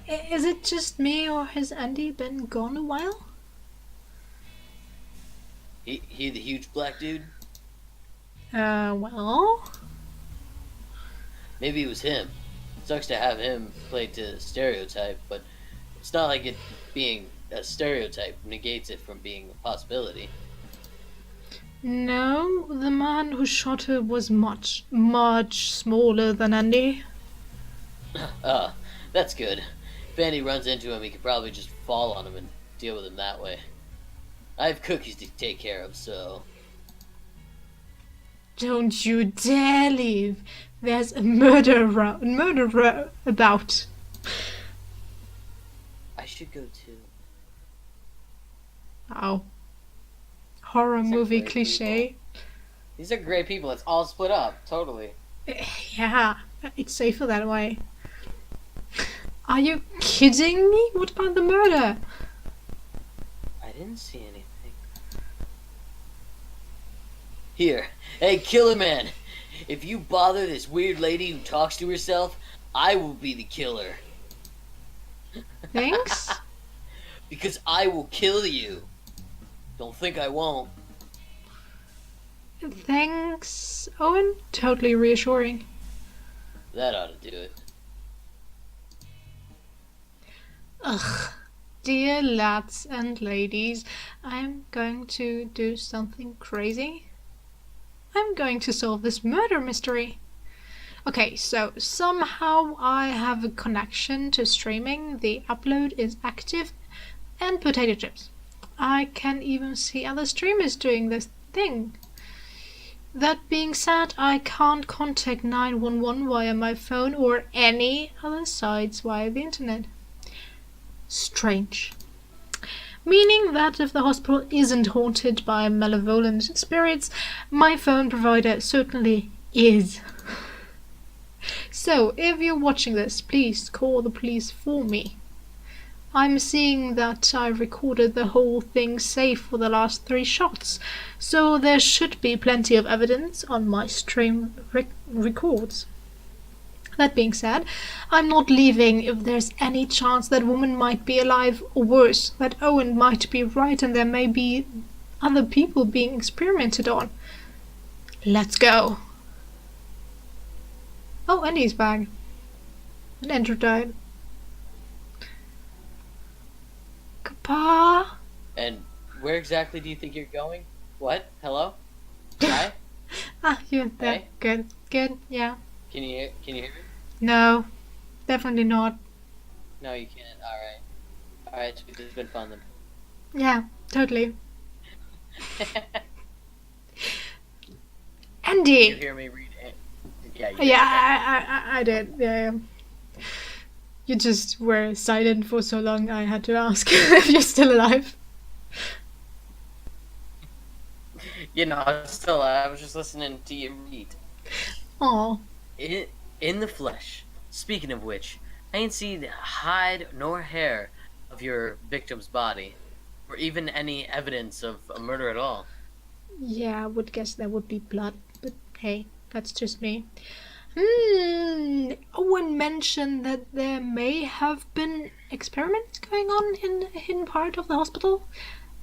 Is it just me, or has Andy been gone a while? He the huge black dude? Well... Maybe it was him. Sucks to have him played to stereotype, but it's not like it being a stereotype negates it from being a possibility. No, the man who shot her was much, much smaller than Andy. Uh, that's good. If Andy runs into him, he could probably just fall on him and deal with him that way. I have cookies to take care of, so... Don't you dare leave. There's a murderer about. I should go too. Wow. Horror These are movie great cliche. people. These are great people. Let's all split up. Totally. Yeah, it's safer that way. Are you kidding me? What about the murder? I didn't see anything. Here. Hey, Killer Man. If you bother this weird lady who talks to herself, I will be the killer. Thanks? Because I will kill you. Don't think I won't. Thanks, Owen. Totally reassuring. That ought to do it. Ugh. Dear lads and ladies, I'm going to do something crazy. I'm going to solve this murder mystery. Okay, so somehow I have a connection to streaming, the upload is active, and potato chips. I can even see other streamers doing this thing. That being said, I can't contact 911 via my phone or any other sites via the internet. Strange. Meaning that if the hospital isn't haunted by malevolent spirits, my phone provider certainly is. So, if you're watching this, please call the police for me. I'm seeing that I recorded the whole thing safe for the last 3 shots, so there should be plenty of evidence on my stream records. That being said, I'm not leaving if there's any chance that woman might be alive, or worse, that Owen might be right and there may be other people being experimented on. Let's go. Oh, Andy's back. And Andrew died. KahPah? And where exactly do you think you're going? What? Hello? Hi? You're there. Hey? Good. Good, yeah. Can you hear me? No, definitely not. No, you can't. Alright. Alright, it's been fun then. Yeah, totally. Andy! Did you hear me read it? Yeah, you did. Yeah, I did. Yeah. You just were silent for so long, I had to ask if you're still alive. You know, I was just listening to you read. Oh, In the flesh. Speaking of which, I ain't seen hide nor hair of your victim's body, or even any evidence of a murder at all. yeah, I would guess there would be blood, but hey, that's just me. Owen mentioned that there may have been experiments going on in a hidden part of the hospital.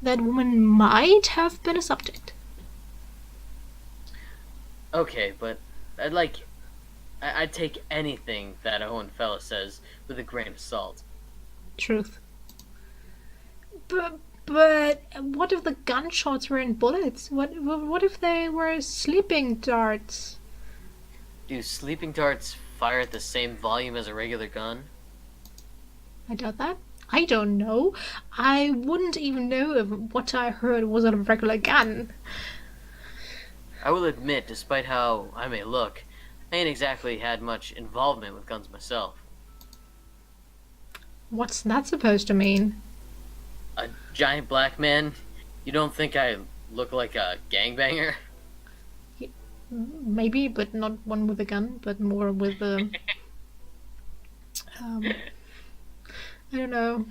That woman might have been a subject. Okay, but I'd take anything that Owen fella says with a grain of salt. Truth. But what if the gunshots were in bullets? What if they were sleeping darts? Do sleeping darts fire at the same volume as a regular gun? I doubt that. I don't know. I wouldn't even know if what I heard was a regular gun. I will admit, despite how I may look, I ain't exactly had much involvement with guns myself. What's that supposed to mean? A giant black man? You don't think I look like a gangbanger? Maybe, but not one with a gun, but more with a... I don't know.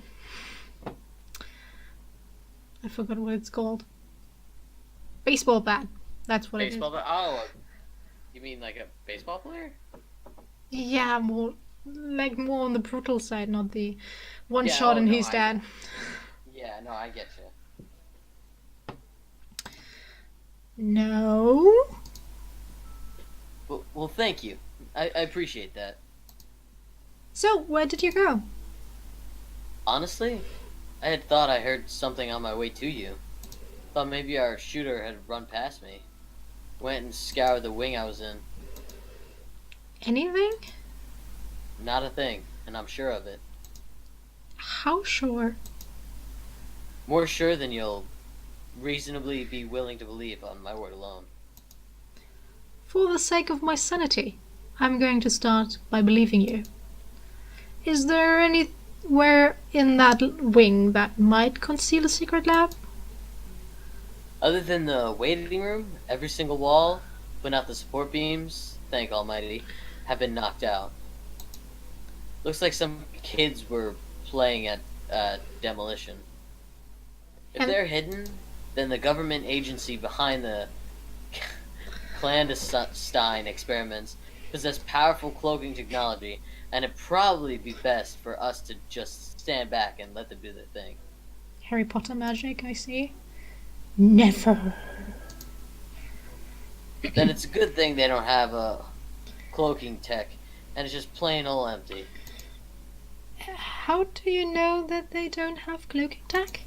I forgot what it's called. Baseball bat. That's what Baseball bat? Oh, you mean like a baseball player? it is. Yeah, more Like more on the brutal side, not the one Yeah. shot Oh and no. he's dead. Yeah. No, I get you. No. Well, thank you. I appreciate that. So, where did you go? Honestly, I had thought I heard something on my way to you. Thought maybe our shooter had run past me. Went and scoured the wing I was in. Anything? Not a thing, and I'm sure of it. How sure? More sure than you'll reasonably be willing to believe on my word alone. For the sake of my sanity, I'm going to start by believing you. Is there anywhere in that wing that might conceal a secret lab? Other than the waiting room, every single wall, but not the support beams, thank Almighty, have been knocked out. Looks like some kids were playing at demolition. If And they're hidden, then the government agency behind the clandestine experiments possess powerful cloaking technology, and it'd probably be best for us to just stand back and let them do their thing. Harry Potter magic, I see. Never. Then it's a good thing they don't have a cloaking tech, and it's just plain old empty. How do you know that they don't have cloaking tech?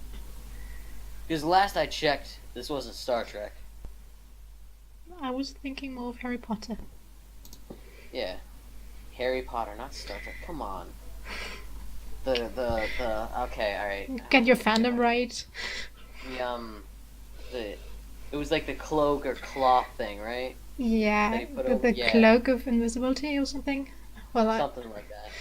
Because last I checked, this wasn't Star Trek. I was thinking more of Harry Potter. Yeah, Harry Potter, not Star Trek. Come on. The okay, all right. Get your fandom right. The it was like the cloak or cloth thing, right? Yeah, That he put the, over- the yeah. cloak of invisibility or something. Well, Something like that.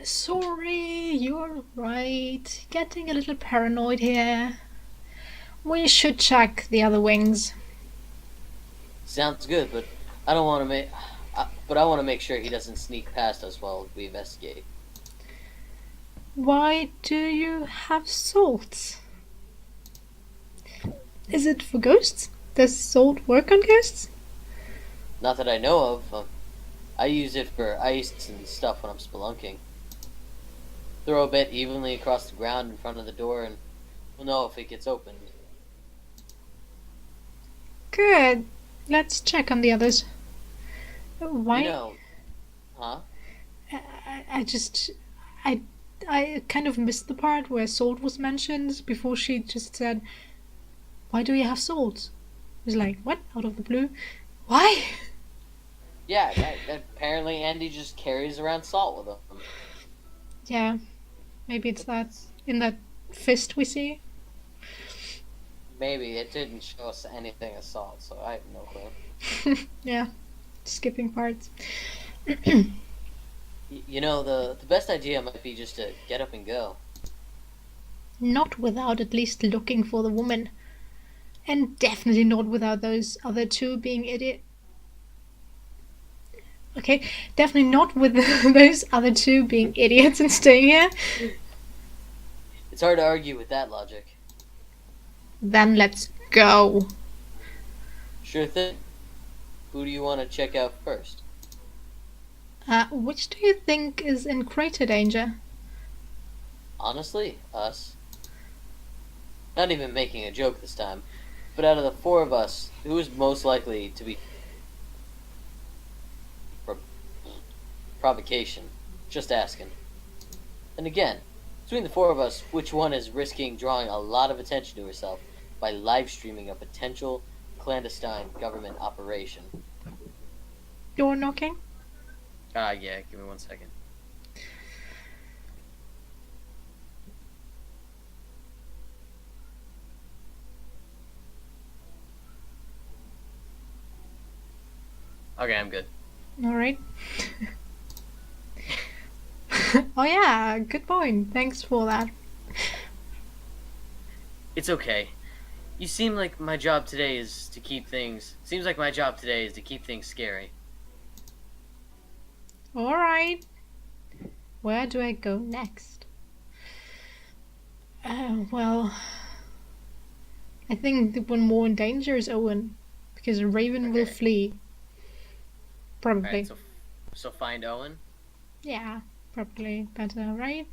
sorry, you're right. Getting a little paranoid here. We should check the other wings. Sounds good, but I don't want to make. But I want to make sure he doesn't sneak past us while we investigate. Why do you have salt? Is it for ghosts? Does salt work on ghosts? Not that I know of. I use it for ice and stuff when I'm spelunking. Throw a bit evenly across the ground in front of the door, and we'll know if it gets opened. Good. Let's check on the others. Why? You know, huh? I just. I kind of missed the part where salt was mentioned before she just said, "Why do you have salt?" I was like, "What?" Out of the blue. Why? Yeah, apparently Andy just carries around salt with him. Yeah, maybe it's that in that fist we see. Maybe it didn't show us anything of salt, so I have no clue. Yeah, skipping parts. You know, the best idea might be just to get up and go. Not without at least looking for the woman. And definitely not without those other two being idiot. Okay, definitely not with those other two being idiots and staying here. It's hard to argue with that logic. Then let's go. Sure thing. Who do you want to check out first? Which do you think is in greater danger? Honestly, us. Not even making a joke this time, but out of the four of us, who is most likely to be provocation? Just asking. And again, between the four of us, which one is risking drawing a lot of attention to herself by live streaming a potential clandestine government operation? Door knocking? Yeah, give me 1 second. Okay, I'm good. Alright. Oh yeah, good point. Thanks for that. It's okay. You seem like my job today is to keep things... Seems like my job today is to keep things scary. Alright. Where do I go next? Well, I think the one more in danger is Owen, because Raven will Okay. flee. Probably. Alright, so So find Owen? Yeah, probably better, right?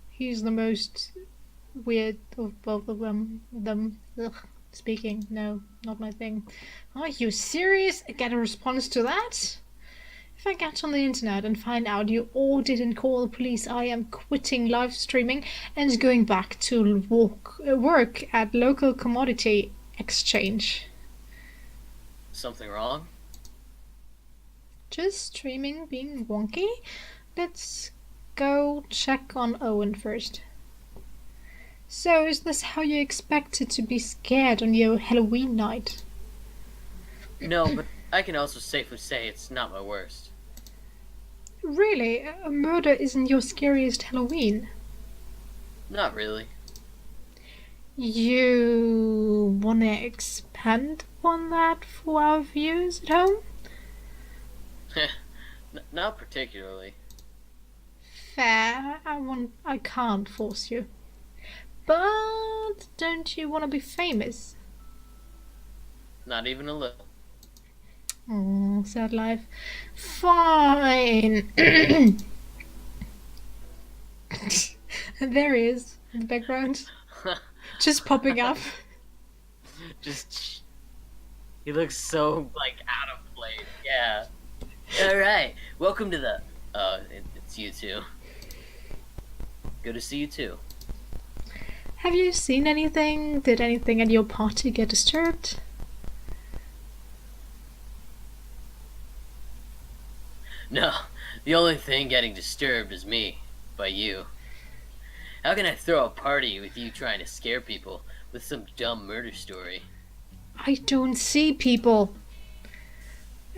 He's the most weird of both of them. Ugh, speaking, no, not my thing. Are you serious? Get a response to that? If I get on the internet and find out you all didn't call the police, I am quitting live streaming and going back to work at local commodity exchange. Something wrong? Just streaming being wonky? Let's go check on Owen first. So, is this how you expected to be scared on your Halloween night? No, but I can also safely say it's not my worst. Really? A murder isn't your scariest Halloween? Not really. You wanna expand on that for our viewers at home? Not particularly. Fair. I can't force you. But don't you want to be famous? Not even a little. Oh, sad life. Fine. There he is in the background, just popping up. Just he looks so like out of place. Yeah. All right. Welcome to the. It's you two. Good to see you too. Have you seen anything? Did anything at your party get disturbed? No, the only thing getting disturbed is me by you. How can I throw a party with you trying to scare people with some dumb murder story? I don't see people.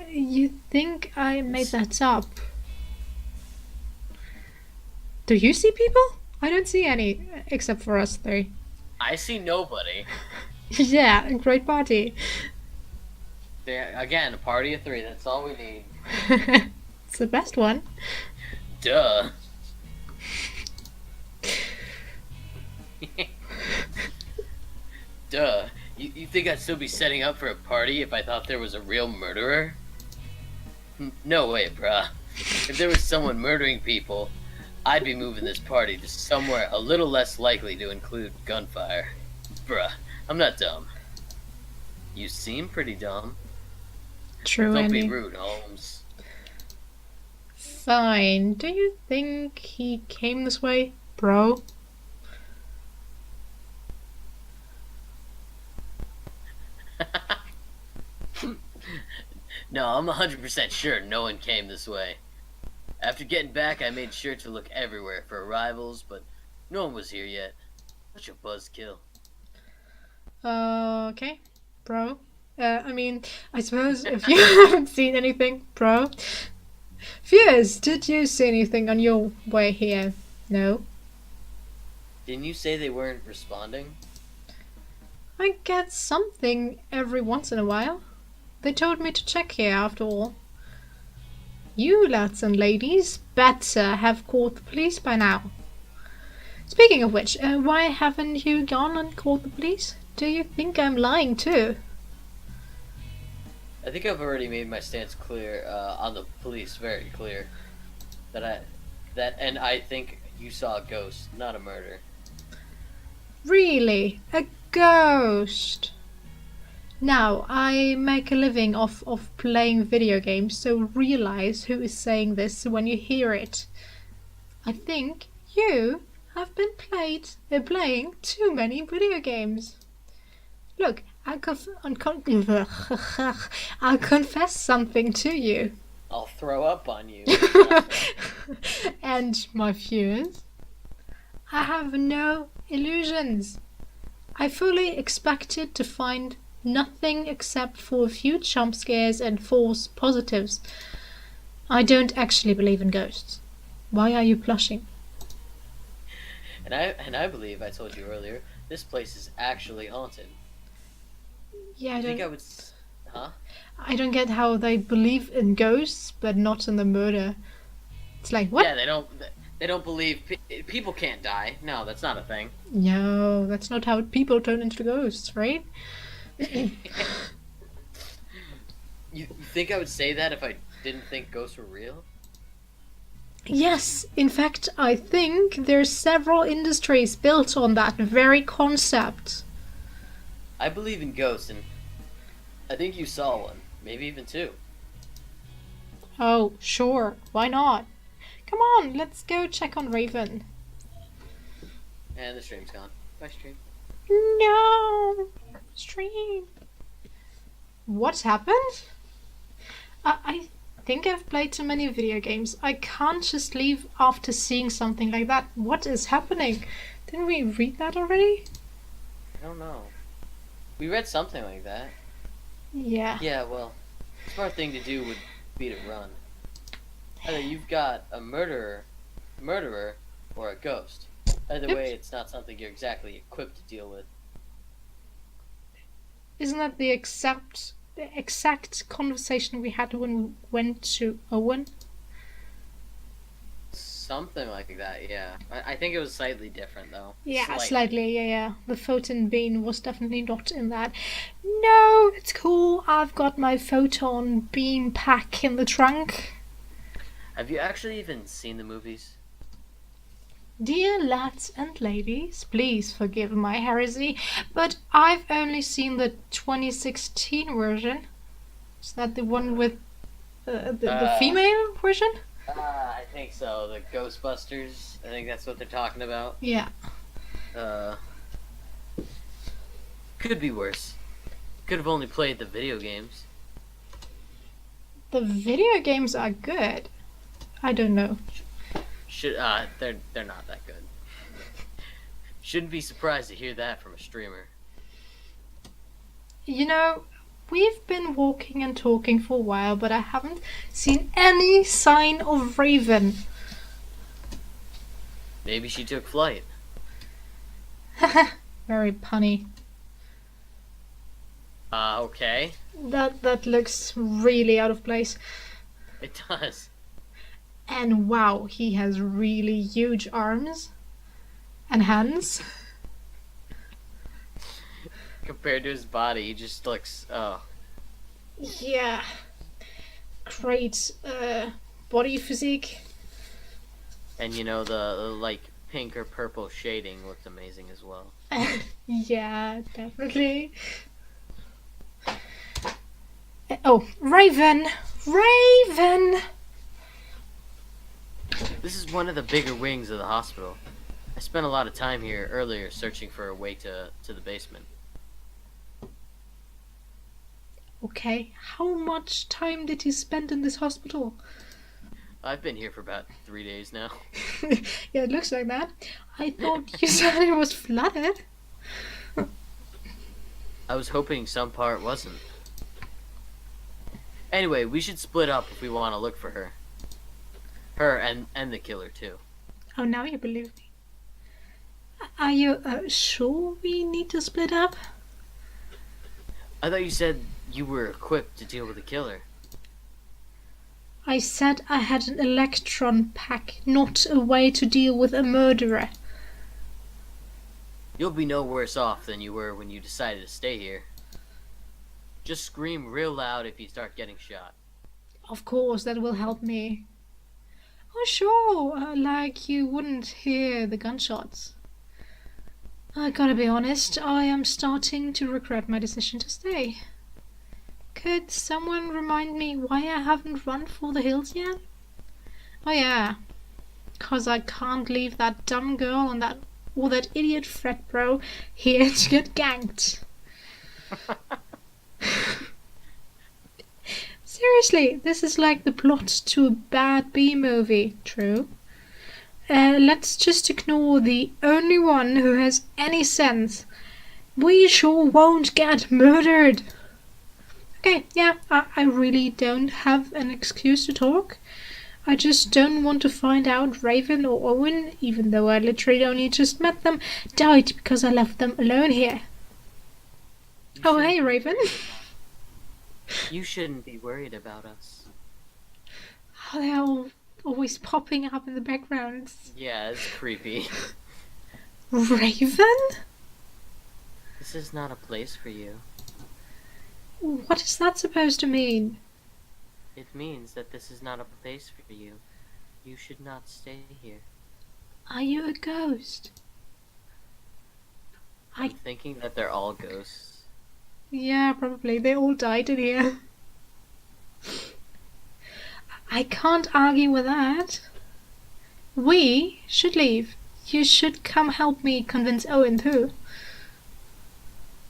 You think I made that up? Do you see people? I don't see any, except for us three. I see nobody. Yeah, great party. Again, a party of 3, that's all we need. It's the best one. Duh. Duh. You think I'd still be setting up for a party if I thought there was a real murderer? No way, bruh. If there was someone murdering people, I'd be moving this party to somewhere a little less likely to include gunfire. Bruh, I'm not dumb. You seem pretty dumb. True, Don't Andy. be rude, Holmes. Fine. Do you think he came this way, bro? No, I'm 100% sure no one came this way. After getting back, I made sure to look everywhere for arrivals, but no one was here yet. Such a buzzkill. Okay, bro. I suppose if you haven't seen anything, bro. Viewers, did you see anything on your way here? No? Didn't you say they weren't responding? I get something every once in a while. They told me to check here after all. You lads and ladies better have called the police by now. Speaking of which, why haven't you gone and called the police? Do you think I'm lying too? I think I've already made my stance clear on the police, very clear. And I think you saw a ghost, not a murder. Really? A ghost? Now, I make a living off of playing video games, so realize who is saying this when you hear it. I think you have been playing too many video games. Look, I'll confess something to you. I'll throw up on you. And my viewers, I have no illusions. I fully expected to find nothing except for a few jump scares and false positives. I don't actually believe in ghosts. Why are you blushing? And I believe I told you earlier, this place is actually haunted. Yeah, I don't get how they believe in ghosts but not in the murder. It's like, what? Yeah, they don't believe people can't die. No, that's not a thing. No, that's not how people turn into ghosts, right? You think I would say that if I didn't think ghosts were real? Yes, in fact, I think there's several industries built on that very concept. I believe in ghosts, and I think you saw one. Maybe even two. Oh, sure, why not? Come on, let's go check on Raven. And the stream's gone. Bye, stream. No! Stream. What's happened? I think I've played too many video games. I can't just leave after seeing something like that. What is happening? Didn't we read that already? I don't know. We read something like that. Yeah. Yeah, well, smart thing to do would be to run. Either you've got a murderer, or a ghost. Either way, it's not something you're exactly equipped to deal with. Isn't that the exact conversation we had when we went to Owen? Something like that, yeah. I think it was slightly different, though. Yeah, slightly, yeah. The photon beam was definitely not in that. No, it's cool. I've got my photon beam pack in the trunk. Have you actually even seen the movies? Dear lads and ladies, please forgive my heresy, but I've only seen the 2016 version. Is that the one with the female version? I think so. The Ghostbusters. I think that's what they're talking about. Yeah. Could be worse. Could have only played the video games. The video games are good. I don't know. They're not that good. Shouldn't be surprised to hear that from a streamer. You know, we've been walking and talking for a while, but I haven't seen any sign of Raven. Maybe she took flight. Very punny. Okay. That looks really out of place. It does. And wow, he has really huge arms and hands. Compared to his body, he just looks, Yeah. Great body physique. And you know, the like pink or purple shading looked amazing as well. Yeah, definitely. Oh, Raven! Raven! This is one of the bigger wings of the hospital. I spent a lot of time here earlier searching for a way to the basement. Okay, how much time did you spend in this hospital? I've been here for about 3 days now. Yeah, it looks like that. I thought you said it was flooded. I was hoping some part wasn't. Anyway, we should split up if we want to look for her. Her and the killer, too. Oh, now you believe me. Are you sure we need to split up? I thought you said you were equipped to deal with the killer. I said I had an electron pack, not a way to deal with a murderer. You'll be no worse off than you were when you decided to stay here. Just scream real loud if you start getting shot. Of course, that will help me. Oh, sure, like you wouldn't hear the gunshots. I gotta be honest, I am starting to regret my decision to stay. Could someone remind me why I haven't run for the hills yet? Oh yeah, 'cause I can't leave that dumb girl and that idiot frat bro here to get ganked. Seriously, this is like the plot to a bad B-movie. True. Let's just ignore the only one who has any sense. We sure won't get murdered. Okay, yeah, I really don't have an excuse to talk. I just don't want to find out Raven or Owen, even though I literally only just met them, died because I left them alone here. Oh, hey, Raven. You shouldn't be worried about us. Oh, they're all always popping up in the background. Yeah, it's creepy. Raven? This is not a place for you. What is that supposed to mean? It means that this is not a place for you. You should not stay here. Are you a ghost? I'm thinking that they're all ghosts. Yeah, probably. They all died in here. I can't argue with that. We should leave. You should come help me convince Owen too.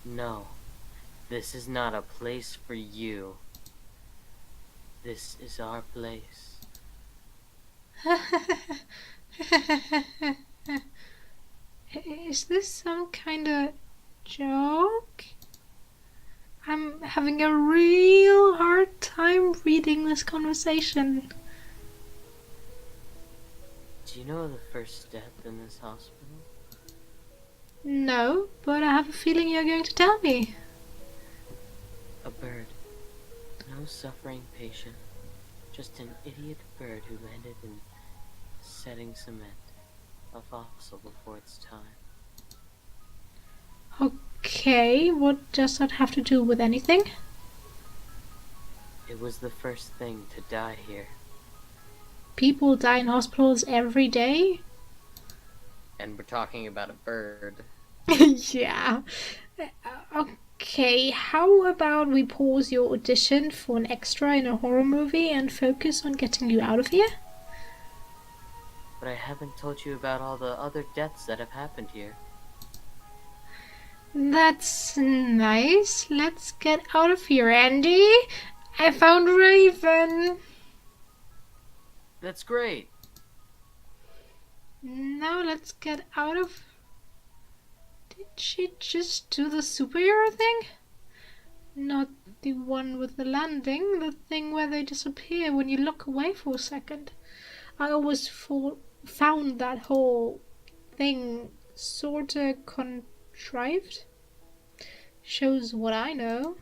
No, this is not a place for you. This is our place. Is this some kind of joke? I'm having a real hard time reading this conversation. Do you know the first death in this hospital? No, but I have a feeling you're going to tell me. A bird. No suffering patient. Just an idiot bird who landed in setting cement. A fossil before its time. Okay, what does that have to do with anything? It was the first thing to die here. People die in hospitals every day? And we're talking about a bird. Yeah. Okay, how about we pause your audition for an extra in a horror movie and focus on getting you out of here? But I haven't told you about all the other deaths that have happened here. That's nice. Let's get out of here, Andy. I found Raven. That's great. Now let's get out of... Did she just do the superhero thing? Not the one with the landing, the thing where they disappear when you look away for a second. I always found that whole thing sorta contrived. Shows what I know.